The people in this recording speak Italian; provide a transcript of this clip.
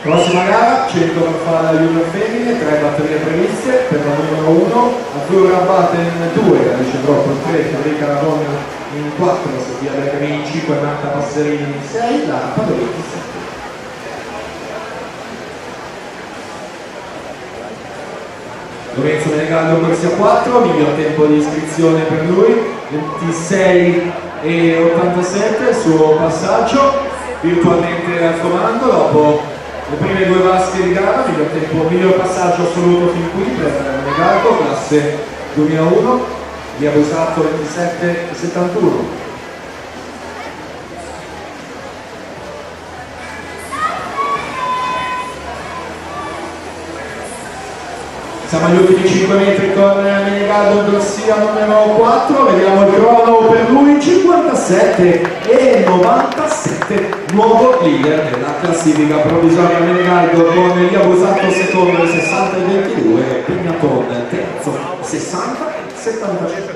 Prossima gara, 100 per fare la junior femmine, 3 batterie previste per la numero 1, Azzurra Batten in 2, Alice Drop in 3, Federica Radonna in 4, Sofia Bergami in 5, Marta Passerini in 6, la Padovini in 7. Lorenzo Menegaldo corsia 4, miglior tempo di iscrizione per lui, 26,87 il suo passaggio, virtualmente al comando dopo le prime 2 vasche di gara, miglior passaggio assoluto fin qui per Menegaldo, classe 2001, via Busato 27,71. Siamo agli ultimi 5 metri con Menegaldo, corsia numero 4, vediamo il crono per lui, 57,97, nuovo leader della classifica provvisoria. Menegaldo con Elia Busato secondo, 60,22, Pignaton terzo, 60,75.